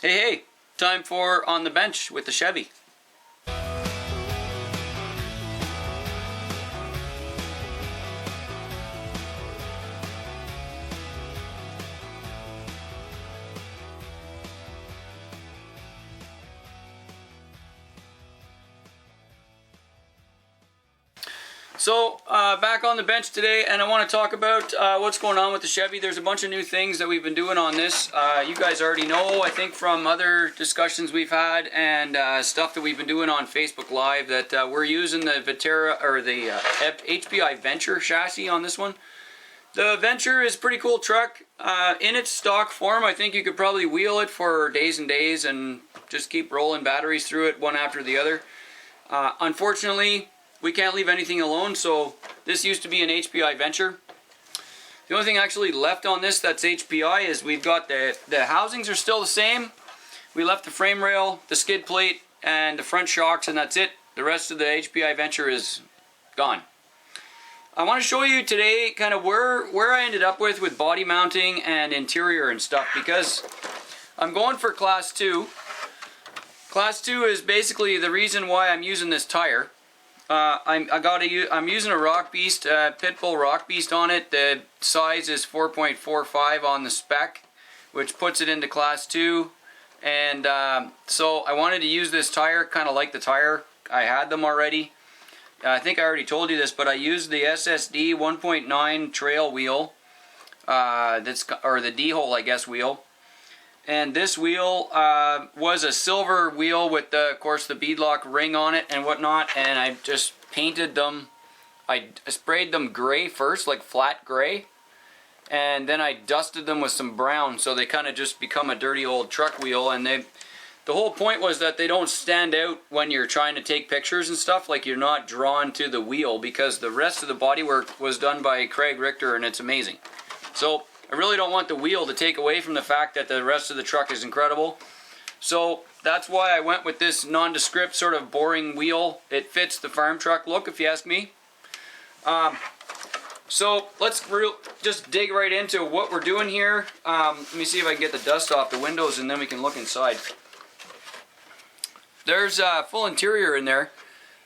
Hey, time for On the Bench with the Chevy. So, back on the bench today, and I want to talk about what's going on with the Chevy. There's a bunch of new things that we've been doing on this. You guys already know, I think, from other discussions we've had and stuff that we've been doing on Facebook Live, that we're using the Vitera, or the HPI Venture chassis on this one. The Venture is a pretty cool truck. In its stock form, I think you could probably wheel it for days and days and just keep rolling batteries through it one after the other. Unfortunately, we can't leave anything alone, so this used to be an HPI Venture. The only thing actually left on this that's HPI is we've got the housings are still the same. We left the frame rail, the skid plate, and the front shocks, and that's it. The rest of the HPI Venture is gone. I want to show you today kind of where I ended up with body mounting and interior and stuff, because I'm going for Class 2. Class 2 is basically the reason why I'm using this tire. I'm using a Rock Beast, Pitbull Rock Beast on it. The size is 4.45 on the spec, which puts it into Class 2. And so I wanted to use this tire, kind of like the tire. I had them already. I think I already told you this, but I used the SSD 1.9 trail wheel, or the D-hole, I guess, wheel. And this wheel was a silver wheel with, of course, the beadlock ring on it and whatnot. And I just painted them. I sprayed them gray first, like flat gray. And then I dusted them with some brown, so they kind of just become a dirty old truck wheel. And the whole point was that they don't stand out when you're trying to take pictures and stuff. Like, you're not drawn to the wheel, because the rest of the bodywork was done by Craig Richter, and it's amazing. So I really don't want the wheel to take away from the fact that the rest of the truck is incredible. So that's why I went with this nondescript sort of boring wheel. It fits the farm truck look, if you ask me. So let's just dig right into what we're doing here. Let me see if I can get the dust off the windows, and then we can look inside. There's full interior in there.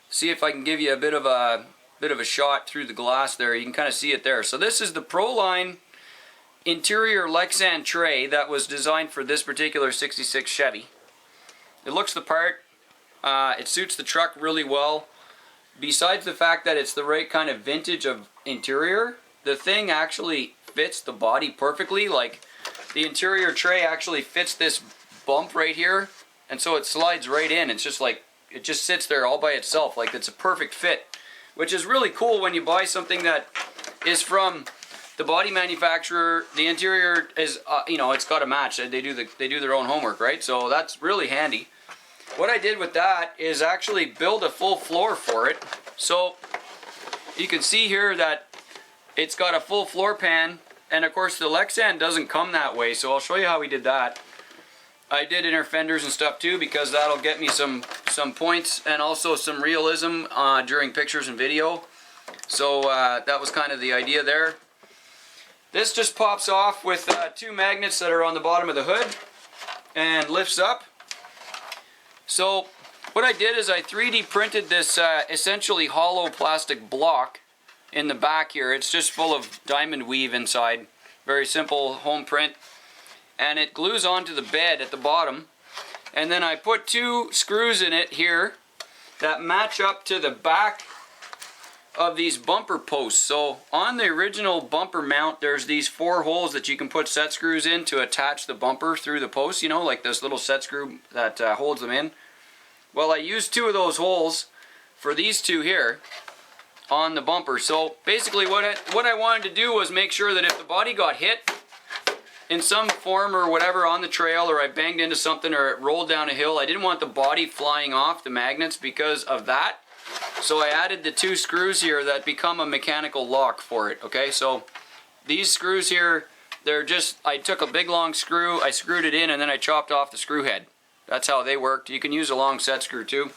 See if I can give you a bit of a shot through the glass there. You can kind of see it there. So this is the Proline Interior Lexan tray that was designed for this particular 66 Chevy. It looks the part. It suits the truck really well. Besides the fact that it's the right kind of vintage of interior, the thing actually fits the body perfectly. Like, the interior tray actually fits this bump right here, and so it slides right in. It's just like, it just sits there all by itself. Like, it's a perfect fit, which is really cool when you buy something that is from the body manufacturer. The interior is, you know, it's got to match. They do their own homework, right? So that's really handy. What I did with that is actually build a full floor for it. So you can see here that it's got a full floor pan, and of course the Lexan doesn't come that way. So I'll show you how we did that. I did inner fenders and stuff too, because that'll get me some points and also some realism during pictures and video. So that was kind of the idea there. This just pops off with two magnets that are on the bottom of the hood and lifts up. So what I did is I 3D printed this essentially hollow plastic block in the back here. It's just full of diamond weave inside. Very simple home print. And it glues onto the bed at the bottom. And then I put two screws in it here that match up to the back of these bumper posts. So on the original bumper mount, there's these 4 holes that you can put set screws in to attach the bumper through the post, you know, like this little set screw that holds them in. Well, I used 2 of those holes for these 2 here on the bumper. So basically what I wanted to do was make sure that if the body got hit in some form or whatever on the trail, or I banged into something, or it rolled down a hill, I didn't want the body flying off the magnets because of that. So I added the 2 screws here that become a mechanical lock for it. Okay, so these screws here, they're just, I took a big long screw, I screwed it in, and then I chopped off the screw head. That's how they worked. You can use a long set screw too.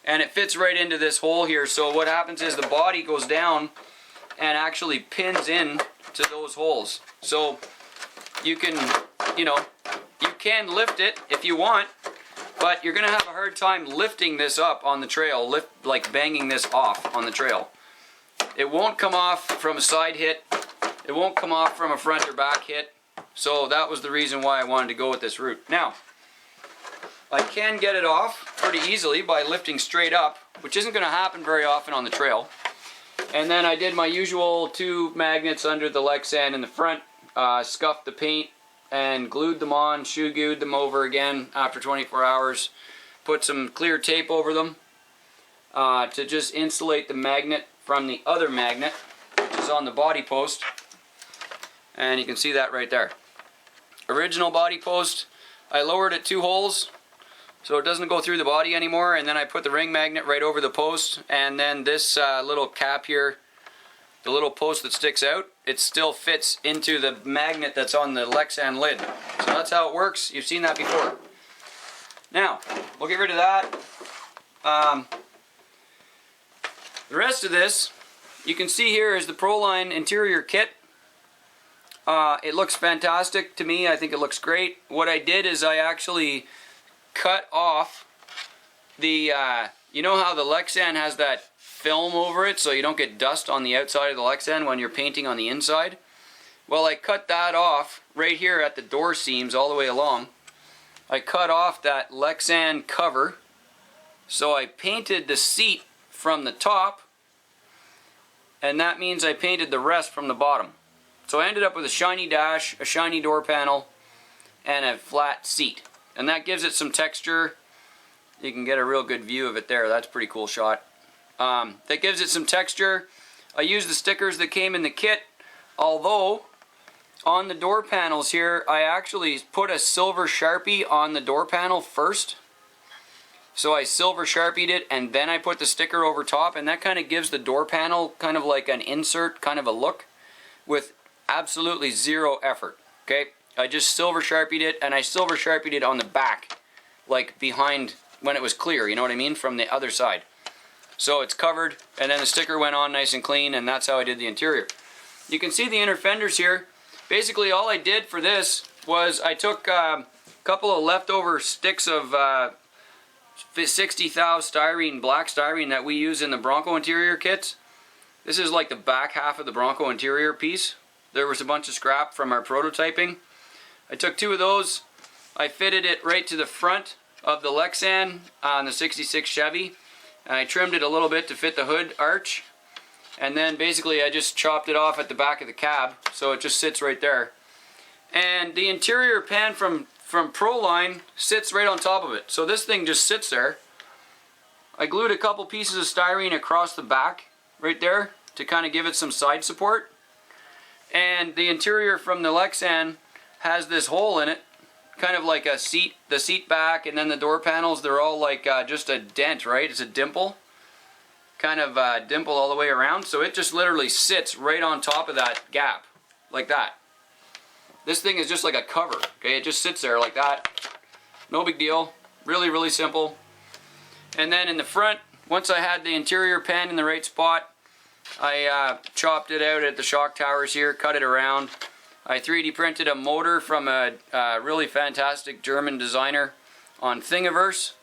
And it fits right into this hole here. So what happens is the body goes down and actually pins in to those holes. So you can, you know, you can lift it if you want, but you're gonna have a hard time lifting this up on the trail, like banging this off on the trail. It won't come off from a side hit. It won't come off from a front or back hit. So that was the reason why I wanted to go with this route. Now, I can get it off pretty easily by lifting straight up, which isn't going to happen very often on the trail. And then I did my usual 2 magnets under the Lexan in the front, scuffed the paint and glued them on, shoe glued them over again after 24 hours, put some clear tape over them to just insulate the magnet from the other magnet, which is on the body post. And you can see that right there. Original body post, I lowered it 2 holes so it doesn't go through the body anymore, and then I put the ring magnet right over the post, and then this little cap here, the little post that sticks out, it still fits into the magnet that's on the Lexan lid. So that's how it works. You've seen that before. Now, we'll get rid of that. The rest of this, you can see here, is the Proline Interior Kit. It looks fantastic to me. I think it looks great. What I did is I actually cut off the, you know how the Lexan has that film over it so you don't get dust on the outside of the Lexan when you're painting on the inside? Well, I cut that off right here at the door seams all the way along. I cut off that Lexan cover, so I painted the seat from the top, and that means I painted the rest from the bottom. So I ended up with a shiny dash, a shiny door panel, and a flat seat. And that gives it some texture. You can get a real good view of it there. That's a pretty cool shot. That gives it some texture. I used the stickers that came in the kit, although on the door panels here, I actually put a silver Sharpie on the door panel first. So I silver Sharpied it, and then I put the sticker over top, and that kind of gives the door panel kind of like an insert kind of a look with absolutely zero effort. Okay, I just silver Sharpied it, and I silver Sharpied it on the back, like behind when it was clear, you know what I mean, from the other side. So it's covered, and then the sticker went on nice and clean, and that's how I did the interior. You can see the inner fenders here. Basically all I did for this was I took a couple of leftover sticks of 60 thou styrene, black styrene that we use in the Bronco interior kits. This is like the back half of the Bronco interior piece. There was a bunch of scrap from our prototyping. I took 2 of those. I fitted it right to the front of the Lexan on the 66 Chevy. And I trimmed it a little bit to fit the hood arch. And then basically I just chopped it off at the back of the cab, so it just sits right there. And the interior pan from Proline sits right on top of it. So this thing just sits there. I glued a couple pieces of styrene across the back right there to kind of give it some side support. And the interior from the Lexan has this hole in it, kind of like a seat, the seat back, and then the door panels, they're all like just a dent, right? It's a dimple, kind of dimple all the way around. So it just literally sits right on top of that gap, like that. This thing is just like a cover, okay? It just sits there like that. No big deal. Really, really simple. And then in the front, once I had the interior pan in the right spot, I chopped it out at the shock towers here, cut it around. I 3D printed a motor from a really fantastic German designer on Thingiverse.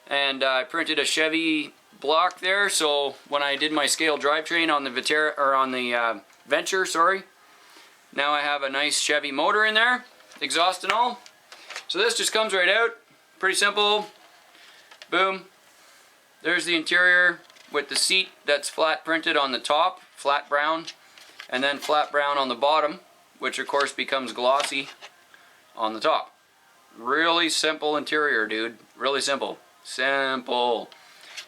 And I printed a Chevy block there, so when I did my scale drivetrain on the Venture, sorry, now I have a nice Chevy motor in there, exhaust and all. So this just comes right out, pretty simple. Boom. There's the interior with the seat that's flat printed on the top, flat brown, and then flat brown on the bottom, which of course becomes glossy on the top. Really simple interior, dude. Really simple. Simple.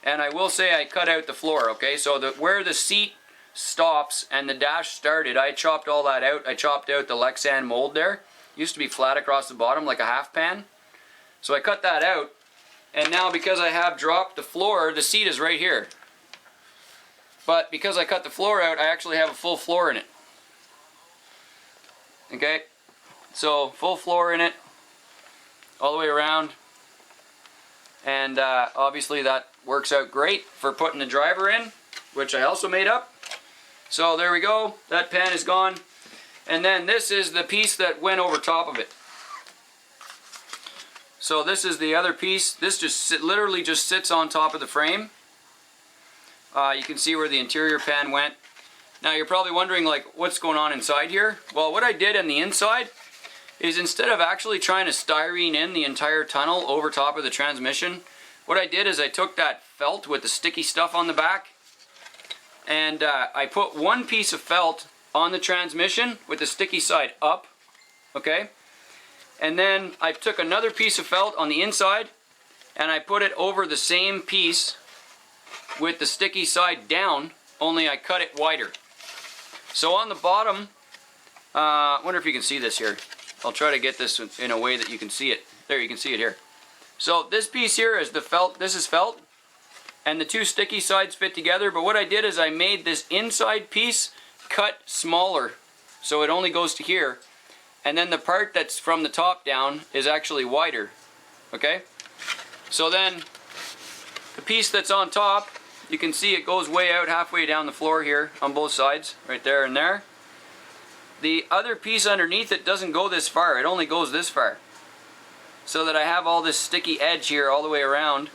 And I will say I cut out the floor, okay? So where the seat stops and the dash started, I chopped all that out. I chopped out the Lexan mold there. Used to be flat across the bottom like a half pan. So I cut that out. And now because I have dropped the floor, the seat is right here. But because I cut the floor out, I actually have a full floor in it. Okay? So full floor in it, all the way around. And obviously that works out great for putting the driver in, which I also made up. So there we go. That pan is gone. And then this is the piece that went over top of it. So this is the other piece. This just literally just sits on top of the frame. You can see where the interior pan went. Now you're probably wondering, like, what's going on inside here? Well, what I did on the inside is, instead of actually trying to styrene in the entire tunnel over top of the transmission, what I did is I took that felt with the sticky stuff on the back, and I put one piece of felt on the transmission with the sticky side up, okay? And then I took another piece of felt on the inside and I put it over the same piece with the sticky side down, only I cut it wider. So on the bottom, I wonder if you can see this here. I'll try to get this in a way that you can see it. There, you can see it here. So this piece here is the felt, this is felt, and the two sticky sides fit together, but what I did is I made this inside piece cut smaller, so it only goes to here. And then the part that's from the top down is actually wider, okay? So then the piece that's on top, you can see it goes way out halfway down the floor here on both sides, right there and there. The other piece underneath it doesn't go this far, it only goes this far. So that I have all this sticky edge here all the way around,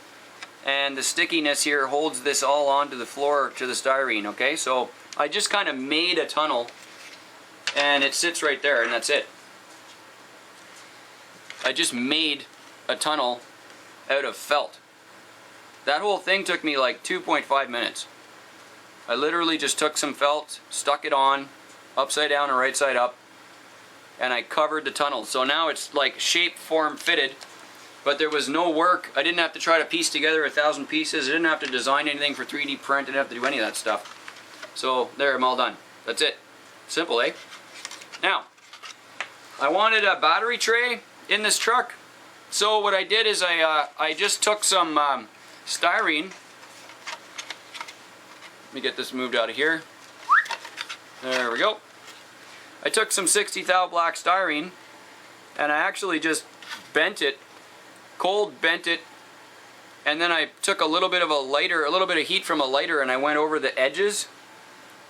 and the stickiness here holds this all onto the floor to the styrene, okay? So I just kind of made a tunnel, and it sits right there, and that's it. I just made a tunnel out of felt. That whole thing took me like 2.5 minutes. I literally just took some felt, stuck it on, upside down and right side up, and I covered the tunnel. So now it's like shape, form, fitted, but there was no work. I didn't have to try to piece together 1,000 pieces. I didn't have to design anything for 3D print. I didn't have to do any of that stuff. So there, I'm all done. That's it. Simple, eh? Now, I wanted a battery tray in this truck. So what I did is I just took some styrene. Let me get this moved out of here. There we go. I took some 60 thou black styrene and I actually just bent it, cold bent it, and then I took a little bit of a lighter, a little bit of heat from a lighter, and I went over the edges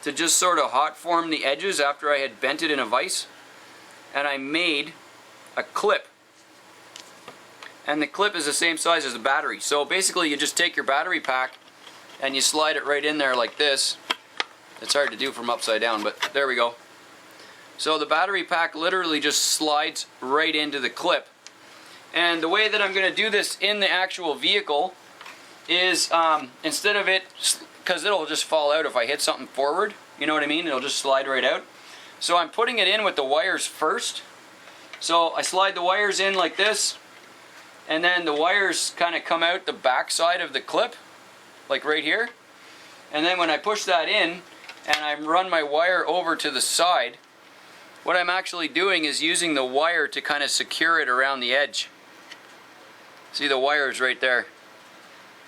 to just sort of hot form the edges after I had bent it in a vise, and I made a clip. And the clip is the same size as the battery. So basically you just take your battery pack and you slide it right in there like this. It's hard to do from upside down, but there we go. So the battery pack literally just slides right into the clip. And the way that I'm going to do this in the actual vehicle is instead of it, because it'll just fall out if I hit something forward, you know what I mean? It'll just slide right out. So I'm putting it in with the wires first. So I slide the wires in like this, and then the wires kind of come out the back side of the clip, like right here. And then when I push that in and I run my wire over to the side, what I'm actually doing is using the wire to kind of secure it around the edge. See, the wire's right there.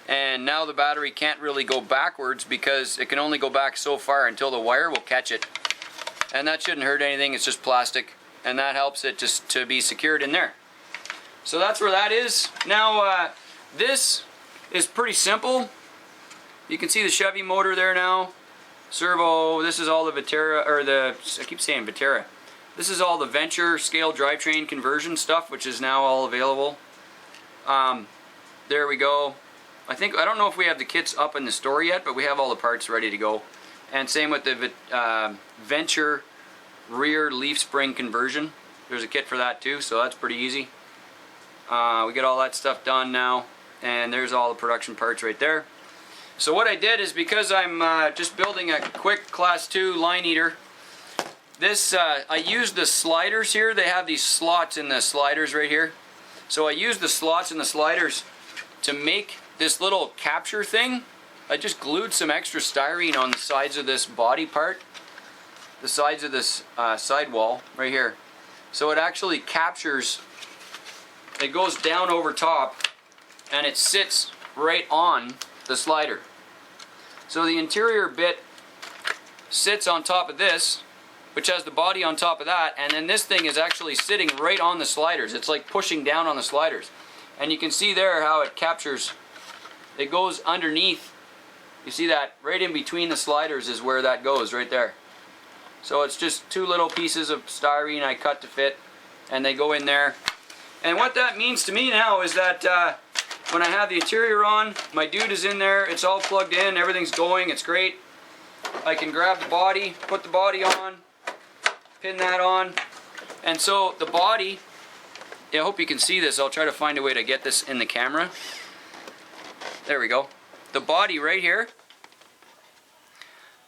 And now the battery can't really go backwards because it can only go back so far until the wire will catch it. And that shouldn't hurt anything, it's just plastic. And that helps it just to be secured in there. So that's where that is. Now this is pretty simple. You can see the Chevy motor there now. Servo, this is all the Vitera, or the, I keep saying Vitera. This is all the Venture scale drivetrain conversion stuff, which is now all available. There we go. I don't know if we have the kits up in the store yet, but we have all the parts ready to go. And same with the Venture rear leaf spring conversion. There's a kit for that too, so that's pretty easy. We get all that stuff done now, and there's all the production parts right there. So what I did is, because I'm just building a quick class 2 line eater, this I used the sliders here. They have these slots in the sliders right here. So I used the slots in the sliders to make this little capture thing. I just glued some extra styrene on the sides of this body part, the sides of this sidewall right here. So it actually captures, it goes down over top and it sits right on the slider. So the interior bit sits on top of this, which has the body on top of that, and then this thing is actually sitting right on the sliders. It's like pushing down on the sliders. And you can see there how it captures, it goes underneath. You see that right in between the sliders is where that goes, right there. So it's just two little pieces of styrene I cut to fit, and they go in there. And what that means to me now is that when I have the interior on, my dude is in there, it's all plugged in, everything's going, it's great. I can grab the body, put the body on, pin that on, and so the body, I hope you can see this, I'll try to find a way to get this in the camera. There we go. The body right here,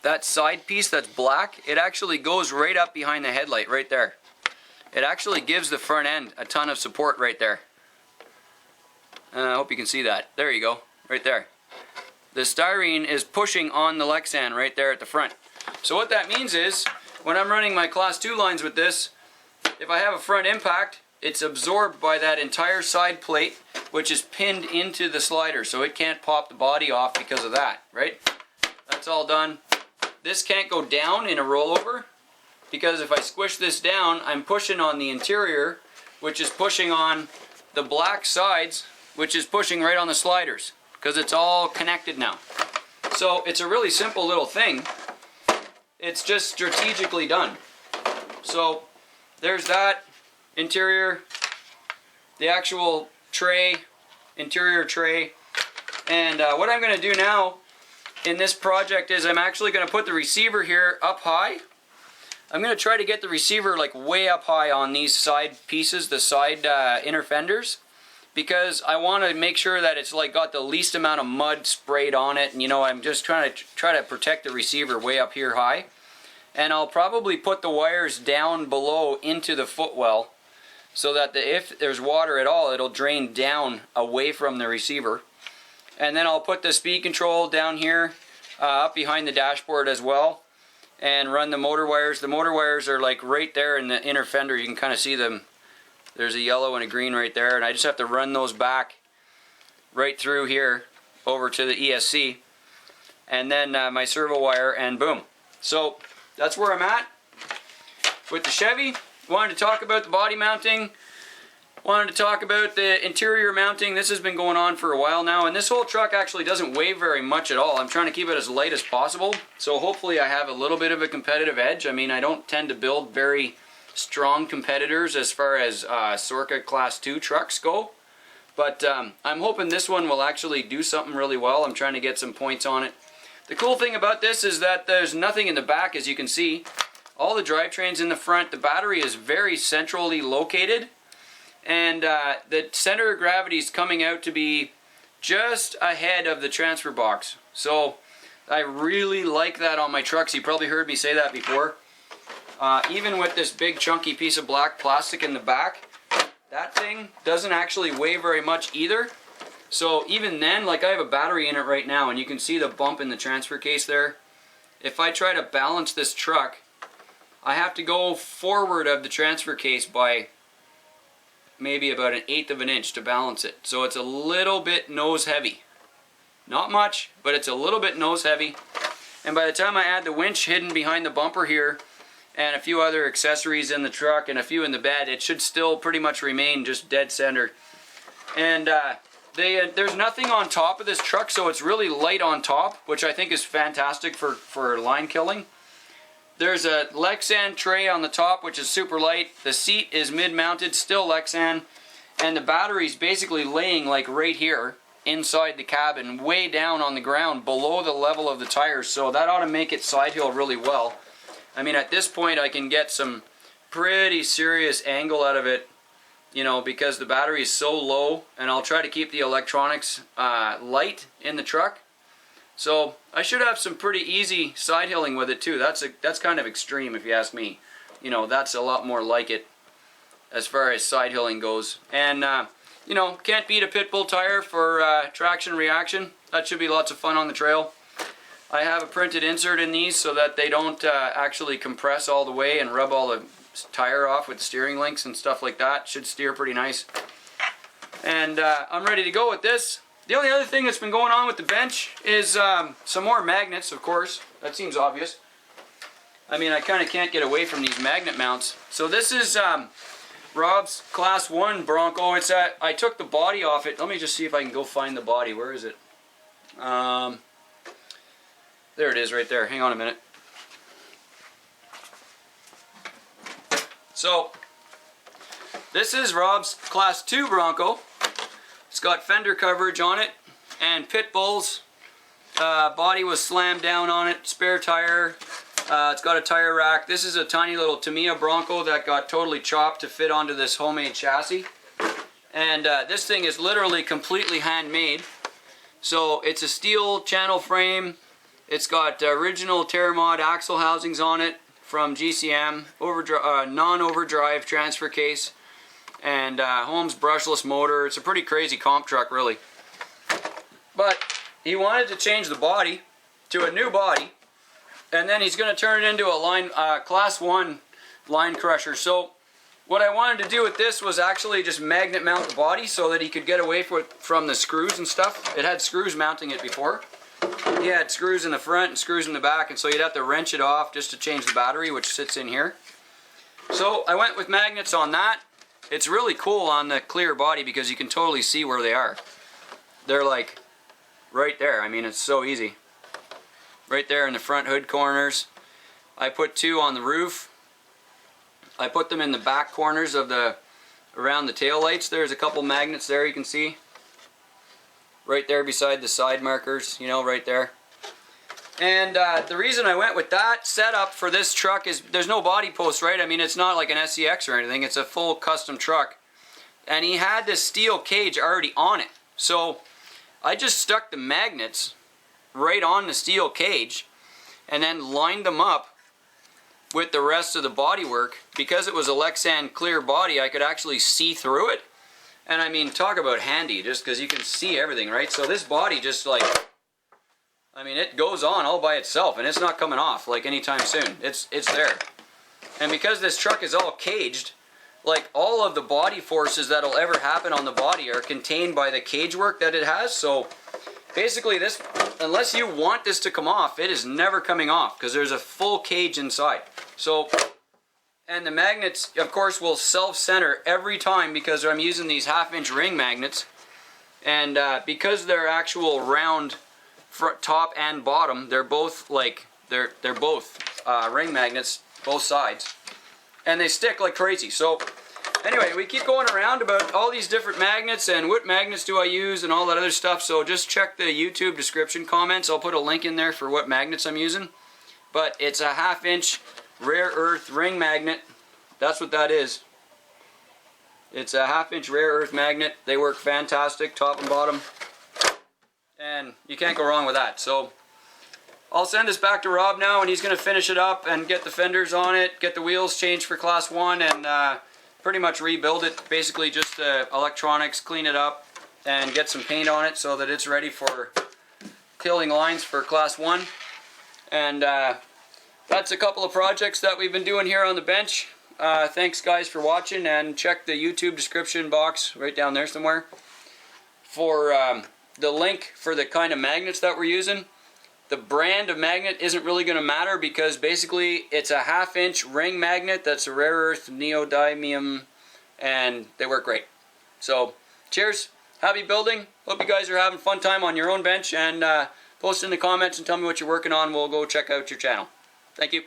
that side piece that's black, it actually goes right up behind the headlight right there. It actually gives the front end a ton of support right there. I hope you can see that. There you go, right there. The styrene is pushing on the Lexan right there at the front. So what that means is, when I'm running my Class 2 lines with this, if I have a front impact, it's absorbed by that entire side plate, which is pinned into the slider, so it can't pop the body off because of that, right? That's all done. This can't go down in a rollover, because if I squish this down, I'm pushing on the interior, which is pushing on the black sides, which is pushing right on the sliders, because it's all connected now. So it's a really simple little thing. It's just strategically done. So there's that interior, the actual tray, interior tray. And what I'm going to do now in this project is I'm actually going to put the receiver here up high. I'm going to try to get the receiver like way up high on these side pieces, the side inner fenders, because I want to make sure that it's like got the least amount of mud sprayed on it, and you know, I'm just trying to protect the receiver way up here high. And I'll probably put the wires down below into the footwell so that if there's water at all, it'll drain down away from the receiver. And then I'll put the speed control down here up behind the dashboard as well, and run the motor wires. The motor wires are like right there in the inner fender. You can kind of see them. There's a yellow and a green right there, and I just have to run those back right through here over to the ESC, and then my servo wire, and boom. So that's where I'm at with the Chevy. Wanted to talk about the body mounting. Wanted to talk about the interior mounting. This has been going on for a while now, and this whole truck actually doesn't weigh very much at all. I'm trying to keep it as light as possible, so hopefully I have a little bit of a competitive edge. I mean, I don't tend to build very strong competitors as far as Sorca Class 2 trucks go, but I'm hoping this one will actually do something really well. I'm trying to get some points on it. The cool thing about this is that there's nothing in the back, as you can see. All the drivetrain's in the front. The battery is very centrally located, and the center of gravity is coming out to be just ahead of the transfer box. So I really like that on my trucks. You probably heard me say that before. Even with this big chunky piece of black plastic in the back, that thing doesn't actually weigh very much either. So even then, like I have a battery in it right now, and you can see the bump in the transfer case there. If I try to balance this truck, I have to go forward of the transfer case by maybe about 1/8 of an inch to balance it. So it's a little bit nose heavy. Not much, but it's a little bit nose heavy. And by the time I add the winch hidden behind the bumper here, and a few other accessories in the truck, and a few in the bed, it should still pretty much remain just dead center. And there's nothing on top of this truck, so it's really light on top, which I think is fantastic for line killing. There's a Lexan tray on the top, which is super light. The seat is mid-mounted, still Lexan, and the battery's basically laying like right here inside the cabin, way down on the ground below the level of the tires, so that ought to make it side hill really well. I mean, at this point I can get some pretty serious angle out of it, you know, because the battery is so low, and I'll try to keep the electronics light in the truck. So I should have some pretty easy side hilling with it too. That's kind of extreme if you ask me. You know, that's a lot more like it as far as side hilling goes. And you know, can't beat a pit bull tire for traction reaction. That should be lots of fun on the trail. I have a printed insert in these so that they don't actually compress all the way and rub all the tire off with the steering links and stuff like that. Should steer pretty nice. And I'm ready to go with this. The only other thing that's been going on with the bench is some more magnets, of course. That seems obvious. I mean, I kind of can't get away from these magnet mounts. So this is Rob's Class 1 Bronco. I took the body off it. Let me just see if I can go find the body. Where is it? There it is right there. Hang on a minute. So This is Rob's Class 2 Bronco. It's got fender coverage on it and pit bulls. Body was slammed down on it, spare tire. It's got a tire rack. This is a tiny little Tamiya Bronco that got totally chopped to fit onto this homemade chassis. And this thing is literally completely handmade. So it's a steel channel frame. It's got original Terramod axle housings on it from GCM, non-overdrive transfer case, and Holmes brushless motor. It's a pretty crazy comp truck, really. But he wanted to change the body to a new body, and then he's going to turn it into a Class 1 line crusher. So what I wanted to do with this was actually just magnet mount the body so that he could get away from the screws and stuff. It had screws mounting it before. He had screws in the front and screws in the back, and so you'd have to wrench it off just to change the battery, which sits in here. So I went with magnets on that. It's really cool on the clear body because you can totally see where they are. They're like right there. I mean, it's so easy. Right there in the front hood corners. I put 2 on the roof. I put them in the back corners of around the tail lights. There's a couple magnets there you can see. Right there beside the side markers, you know, right there. And the reason I went with that setup for this truck is there's no body post, right? I mean, it's not like an SCX or anything. It's a full custom truck. And he had this steel cage already on it. So I just stuck the magnets right on the steel cage and then lined them up with the rest of the bodywork. Because it was a Lexan clear body, I could actually see through it. And I mean, talk about handy, just because you can see everything, right? So this body just like, I mean, it goes on all by itself, and it's not coming off like anytime soon. It's there. And because this truck is all caged, like all of the body forces that'll ever happen on the body are contained by the cage work that it has. So basically this, unless you want this to come off, it is never coming off because there's a full cage inside. So, and the magnets, of course, will self-center every time because I'm using these 1/2-inch ring magnets. And because they're actual round front, top and bottom, they're both like, they're both ring magnets, both sides. And they stick like crazy. So anyway, we keep going around about all these different magnets and what magnets do I use and all that other stuff. So just check the YouTube description comments. I'll put a link in there for what magnets I'm using. But it's a 1/2-inch rare earth ring magnet. That's what that is. It's a 1/2-inch rare earth magnet. They work fantastic, top and bottom. And you can't go wrong with that. So I'll send this back to Rob now, and he's going to finish it up and get the fenders on it, get the wheels changed for Class 1, and pretty much rebuild it. Basically just electronics, clean it up, and get some paint on it so that it's ready for killing lines for Class 1. And that's a couple of projects that we've been doing here on the bench. Thanks guys for watching, and check the YouTube description box right down there somewhere for the link for the kind of magnets that we're using. The brand of magnet isn't really going to matter because basically it's a 1/2-inch ring magnet that's a rare earth neodymium, and they work great. So cheers, happy building. Hope you guys are having fun time on your own bench, and post in the comments and tell me what you're working on. We'll go check out your channel. Thank you.